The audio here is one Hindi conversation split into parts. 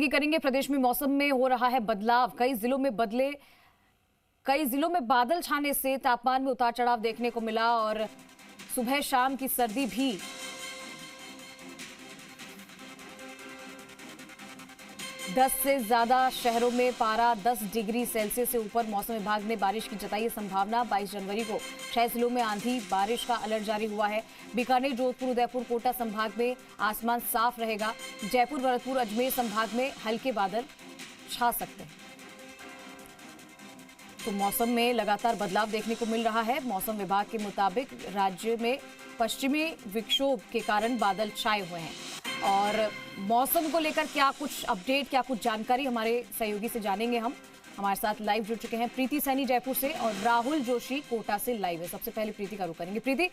करेंगे। प्रदेश में मौसम में हो रहा है बदलाव, कई जिलों में बादल छाने से तापमान में उतार चढ़ाव देखने को मिला और सुबह शाम की सर्दी भी 10 से ज्यादा शहरों में पारा 10 डिग्री सेल्सियस से ऊपर। मौसम विभाग ने बारिश की जताई है संभावना। 22 जनवरी को 6 जिलों में आंधी बारिश का अलर्ट जारी हुआ है। बीकानेर, जोधपुर, उदयपुर, कोटा संभाग में आसमान साफ रहेगा। जयपुर, भरतपुर, अजमेर संभाग में हल्के बादल छा सकते हैं। तो मौसम में लगातार बदलाव देखने को मिल रहा है। मौसम विभाग के मुताबिक राज्य में पश्चिमी विक्षोभ के कारण बादल छाए हुए हैं और मौसम को लेकर क्या कुछ अपडेट, क्या कुछ जानकारी हमारे सहयोगी से जानेंगे हम। हमारे साथ लाइव जुड़ चुके हैं प्रीति सैनी जयपुर से और राहुल जोशी कोटा से लाइव है। सबसे पहले प्रीति का रुख करेंगे। प्रीति,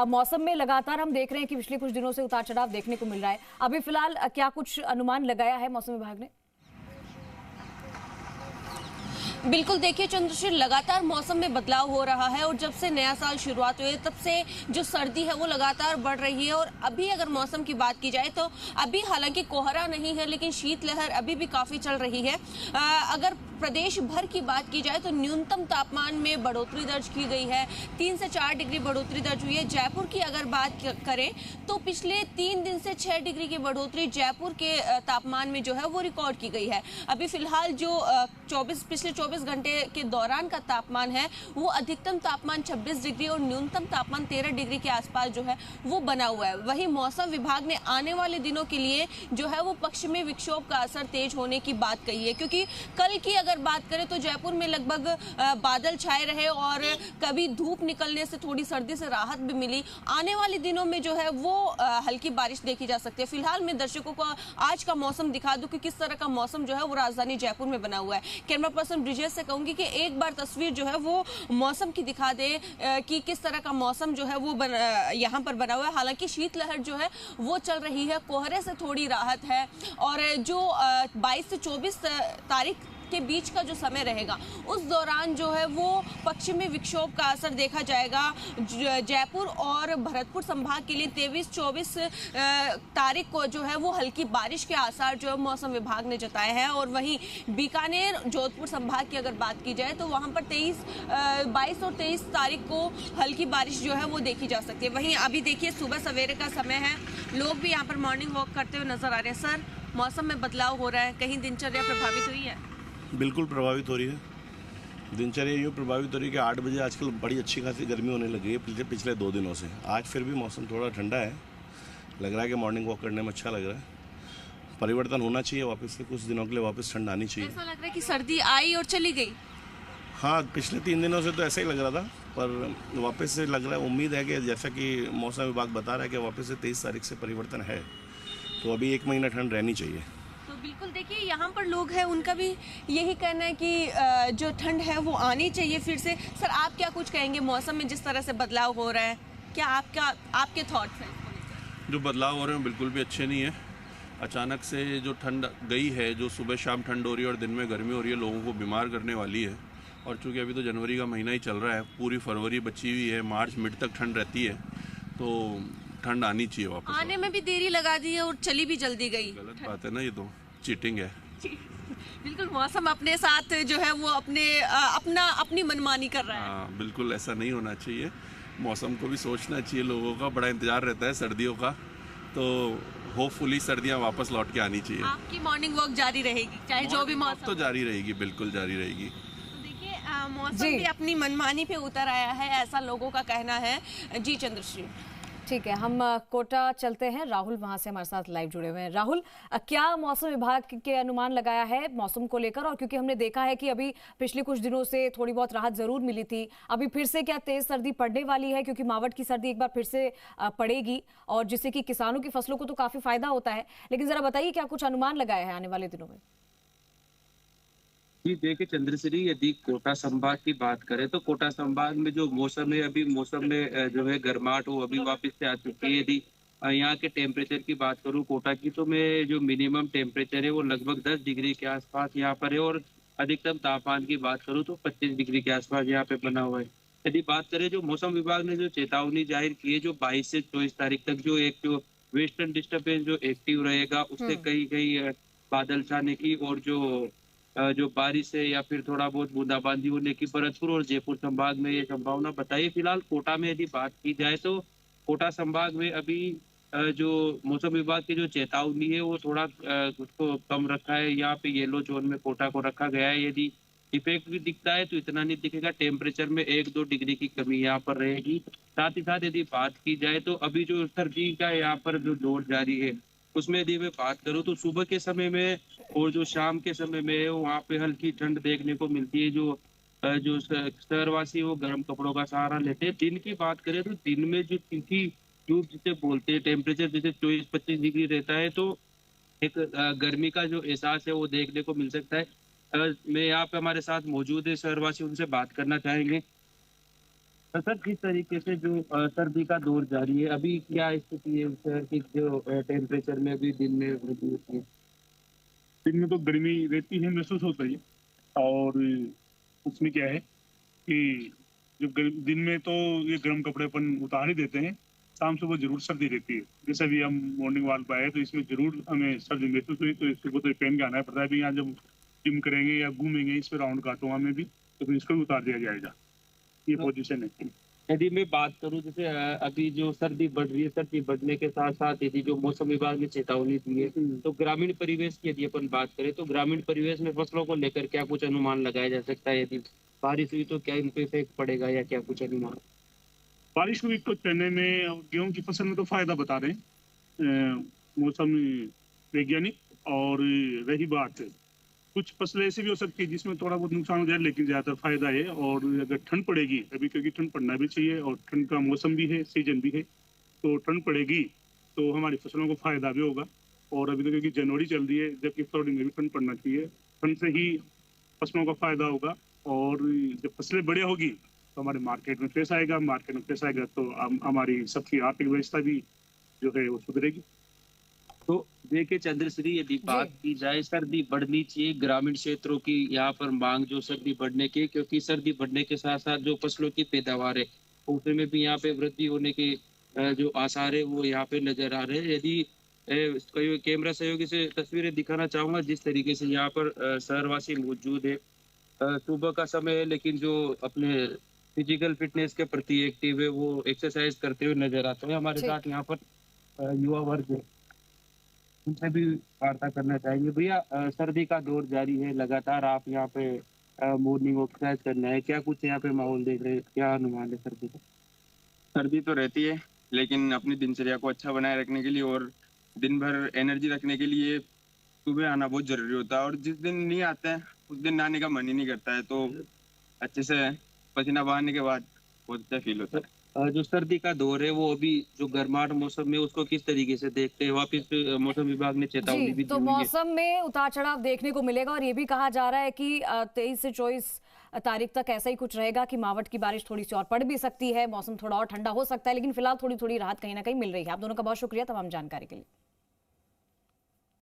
मौसम में लगातार हम देख रहे हैं कि पिछले कुछ दिनों से उतार चढ़ाव देखने को मिल रहा है। अभी फिलहाल क्या कुछ अनुमान लगाया है मौसम विभाग ने? बिल्कुल, देखिए चंद्रश्री, लगातार मौसम में बदलाव हो रहा है और जब से नया साल शुरुआत हुई है तब से जो सर्दी है वो लगातार बढ़ रही है। और अभी अगर मौसम की बात की जाए तो अभी हालांकि कोहरा नहीं है, लेकिन शीतलहर अभी भी काफी चल रही है। अगर प्रदेश भर की बात की जाए तो न्यूनतम तापमान में बढ़ोतरी दर्ज की गई है। 3 से 4 डिग्री बढ़ोतरी दर्ज हुई है। जयपुर की अगर बात करें तो पिछले 3 दिन से 6 डिग्री की बढ़ोतरी जयपुर के तापमान में जो है वो रिकॉर्ड की गई है। अभी फिलहाल जो पिछले 24 घंटे के दौरान का तापमान है वो अधिकतम तापमान 26 डिग्री और न्यूनतम तापमान 13 डिग्री के आसपास जो है वो बना हुआ है। वहीं मौसम विभाग ने आने वाले दिनों के लिए जो है वो पश्चिमी विक्षोभ का असर तेज होने की बात कही है, क्योंकि कल की अगर बात करें तो जयपुर में लगभग बादल छाए रहे और कभी धूप निकलने से थोड़ी सर्दी से राहत भी मिली। आने वाले दिनों में जो है वो हल्की बारिश देखी जा सकती है। फिलहाल मैं दर्शकों को आज का मौसम दिखा दूं कि किस तरह का मौसम जो है वो राजधानी जयपुर में बना हुआ है। कैमरा पर्सन ब्रिजेश से कहूंगी कि एक बार तस्वीर जो है वो मौसम की दिखा दे कि किस तरह का मौसम जो है वो यहाँ पर बना हुआ है। हालांकि शीतलहर जो है वो चल रही है, कोहरे से थोड़ी राहत है और जो 22 से 24 तारीख के बीच का जो समय रहेगा उस दौरान जो है वो पश्चिमी विक्षोभ का असर देखा जाएगा। जयपुर और भरतपुर संभाग के लिए 23-24 तारीख को जो है वो हल्की बारिश के आसार जो है मौसम विभाग ने जताए हैं। और वहीं बीकानेर, जोधपुर संभाग की अगर बात की जाए तो वहां पर 22 और 23 तारीख को हल्की बारिश जो है वो देखी जा सकती है। वहीं अभी देखिए सुबह सवेरे का समय है, लोग भी यहाँ पर मॉर्निंग वॉक करते हुए नजर आ रहे हैं। सर, मौसम में बदलाव हो रहा है, कहीं दिनचर्या प्रभावित हुई है? बिल्कुल प्रभावित हो रही है। दिनचर्या यूँ प्रभावित हो रही है कि 8 बजे आजकल बड़ी अच्छी खासी गर्मी होने लगी है पिछले 2 दिनों से। आज फिर भी मौसम थोड़ा ठंडा है, लग रहा है कि मॉर्निंग वॉक करने में अच्छा लग रहा है। परिवर्तन होना चाहिए, वापस से कुछ दिनों के लिए वापस ठंड आनी चाहिए। ऐसा लग रहा है कि सर्दी आई और चली गई। हाँ, पिछले 3 दिनों से तो ऐसा ही लग रहा था, पर वापस से लग रहा है। उम्मीद है कि जैसा कि मौसम विभाग बता रहा है कि वापस से 23 तारीख से परिवर्तन है, तो अभी 1 महीना ठंड रहनी चाहिए। बिल्कुल, देखिए यहाँ पर लोग हैं, उनका भी यही कहना है कि जो ठंड है वो आनी चाहिए फिर से। सर, आप क्या कुछ कहेंगे मौसम में जिस तरह से बदलाव हो रहा है, क्या आपके थॉट्स हैं? जो बदलाव हो रहे हैं बिल्कुल भी अच्छे नहीं है। अचानक से जो ठंड गई है, जो सुबह शाम ठंड हो रही है और दिन में गर्मी हो रही है, लोगों को बीमार करने वाली है। और चूँकि अभी तो जनवरी का महीना ही चल रहा है, पूरी फरवरी बची हुई है, मार्च मिड तक ठंड रहती है, तो ठंड आनी चाहिए वापस। आने में भी देरी लगा दी है और चली भी जल्दी गई। गलत बात है ना, ये तो चीटिंग है। बिल्कुल, मौसम अपने साथ जो है वो अपनी मनमानी कर रहा है। हाँ, बिल्कुल ऐसा नहीं होना चाहिए। मौसम को भी सोचना चाहिए, लोगों का बड़ा इंतजार रहता है सर्दियों का, तो होपफुली सर्दियाँ वापस लौट के आनी चाहिए। आपकी मॉर्निंग वॉक जारी रहेगी चाहे जो भी मौसम? तो जारी रहेगी, बिल्कुल जारी रहेगी। तो देखिए मौसम भी अपनी मनमानी पे उतर आया है, ऐसा लोगों का कहना है। जी चंद्रश्री। ठीक है, हम कोटा चलते हैं। राहुल वहां से हमारे साथ लाइव जुड़े हुए हैं। राहुल, क्या मौसम विभाग के अनुमान लगाया है मौसम को लेकर? और क्योंकि हमने देखा है कि अभी पिछले कुछ दिनों से थोड़ी बहुत राहत जरूर मिली थी, अभी फिर से क्या तेज सर्दी पड़ने वाली है? क्योंकि मावठ की सर्दी एक बार फिर से पड़ेगी और जिससे कि किसानों की फसलों को तो काफी फायदा होता है, लेकिन जरा बताइए क्या कुछ अनुमान लगाया है आने वाले दिनों में? जी देखिए चंद्रश्री, यदि कोटा संभाग की बात करें तो कोटा संभाग में जो मौसम है, अभी मौसम में जो है गर्माहट वो अभी वापस से आ चुकी है। यदि यहाँ के टेम्परेचर की बात करूँ कोटा की, तो मैं जो मिनिमम टेम्परेचर है वो लगभग 10 डिग्री के आसपास यहाँ पर है और अधिकतम तापमान की बात करूँ तो 25 डिग्री के आसपास यहाँ पे बना हुआ है। यदि बात करें जो मौसम विभाग ने जो चेतावनी जाहिर की है, जो 22 से 24 तारीख तक जो वेस्टर्न डिस्टर्बेंस जो एक्टिव रहेगा, उससे कहीं कहीं बादल छाने की और जो बारिश है या फिर थोड़ा बहुत बूंदाबांदी होने की भरतपुर और जयपुर संभाग में ये संभावना बताई। फिलहाल कोटा में यदि बात की जाए तो कोटा संभाग में अभी जो मौसम विभाग की जो चेतावनी है वो थोड़ा उसको कम रखा है। यहाँ पे येलो जोन में कोटा को रखा गया है। यदि इफेक्ट भी दिखता है तो इतना नहीं दिखेगा, टेम्परेचर में 1-2 डिग्री की कमी यहाँ पर रहेगी। साथ ही साथ यदि बात की जाए तो अभी जो सर्दी का यहाँ पर जो दौर जारी है उसमें यदि मैं बात करूँ तो सुबह के समय में और जो शाम के समय में है वहाँ पे हल्की ठंड देखने को मिलती है। जो शहरवासी वो गर्म कपड़ों का सहारा लेते हैं। दिन की बात करें तो दिन में जो तिथि धूप जिसे बोलते हैं, टेम्परेचर जैसे 24-25 डिग्री रहता है तो एक गर्मी का जो एहसास है वो देखने को मिल सकता है। मैं यहाँ पे हमारे साथ मौजूद है शहरवासी, उनसे बात करना चाहेंगे। सर, जिस तरीके से जो सर्दी का दौर जारी है, अभी क्या स्थिति है शहर की जो टेम्परेचर में अभी दिन में वृद्धि होती है? दिन में तो गर्मी रहती है, महसूस होता है। और उसमें क्या है कि दिन में तो ये गर्म कपड़े अपन उतार ही देते हैं, शाम सुबह जरूर सर्दी रहती है। जैसे अभी हम मॉर्निंग वॉक पे आए तो इसमें जरूर हमें सर्दी महसूस हुई, तो सुबह तो पहन के आना पड़ता है। अभी यहाँ जब जिम करेंगे या घूमेंगे इस पे राउंड काटूंगा में भी, तो फिर इसको भी उतार दिया जाएगा। ये पोजीशन है। यदि मैं बात करूं जैसे अभी जो सर्दी बढ़ रही है, सर्दी बढ़ने के साथ साथ यदि जो मौसम विभाग ने चेतावनी दी है तो ग्रामीण परिवेश की यदि अपन बात करें तो ग्रामीण परिवेश में फसलों को लेकर क्या कुछ अनुमान लगाया जा सकता है? यदि बारिश हुई तो क्या इन पे इफेक्ट पड़ेगा या क्या कुछ अनुमान? बारिश हुई तो चने में और गेहूं की फसल में तो फायदा बता रहे हैं मौसम वैज्ञानिक। और रही बात, कुछ फसलें ऐसी भी हो सकती है जिसमें थोड़ा बहुत नुकसान हो जाए, लेकिन ज्यादातर फायदा है। और अगर ठंड पड़ेगी अभी, क्योंकि ठंड पड़ना भी चाहिए और ठंड का मौसम भी है, सीजन भी है, तो ठंड पड़ेगी तो हमारी फसलों को फायदा भी होगा। और अभी तो क्योंकि जनवरी चल रही है, जबकि फरवरी में भी ठंड पड़ना चाहिए, ठंड से ही फसलों का फायदा होगा। और जब फसलें बढ़िया होगी तो हमारे मार्केट में फ्रेश आएगा, मार्केट में फ्रेश आएगा तो हमारी सबकी आर्थिक व्यवस्था भी जो है वो सुधरेगी। तो देखिए चंद्रश्री, यदि बात की जाए सर्दी बढ़नी चाहिए ग्रामीण क्षेत्रों की यहाँ पर मांग जो सर्दी बढ़ने की, क्योंकि सर्दी बढ़ने के साथ साथ जो फसलों की पैदावार है उसमें भी यहाँ पे वृद्धि होने के जो आसार है वो यहाँ पे नजर आ रहे हैं। यदि कैमरा सहयोगी से तस्वीरें दिखाना चाहूंगा जिस तरीके से यहाँ पर शहरवासी मौजूद है। सुबह का समय है लेकिन जो अपने फिजिकल फिटनेस के प्रति एक्टिव है वो एक्सरसाइज करते हुए नजर आते हैं। हमारे साथ यहाँ पर युवा वर्ग है, उनसे भी वार्ता करना चाहेंगे। भैया, सर्दी का दौर जारी है, लगातार आप यहाँ पे मॉर्निंग एक्सरसाइज करना है, क्या कुछ यहाँ पे माहौल देख रहे हैं, क्या अनुमान है सर्दी का? सर्दी तो रहती है लेकिन अपनी दिनचर्या को अच्छा बनाए रखने के लिए और दिन भर एनर्जी रखने के लिए सुबह आना बहुत जरूरी होता है। और जिस दिन नहीं आते हैं उस दिन नहाने का मन ही नहीं करता है, तो अच्छे से पसीना बहाने के बाद बहुत अच्छा फील होता है। जो सर्दी का दौर है वो अभी जो गर्माहट मौसम में उसको किस तरीके से देखते हैं? वापिस मौसम विभाग ने चेतावनी भी दी तो हुई है। मौसम में उतार चढ़ाव देखने को मिलेगा और ये भी कहा जा रहा है कि 23 से 24 तारीख तक ऐसा ही कुछ रहेगा कि मावठ की बारिश थोड़ी सी और पड़ भी सकती है, मौसम थोड़ा और ठंडा हो सकता है, लेकिन फिलहाल थोड़ी थोड़ी राहत कहीं ना कहीं मिल रही है। आप दोनों का बहुत शुक्रिया तमाम जानकारी के लिए।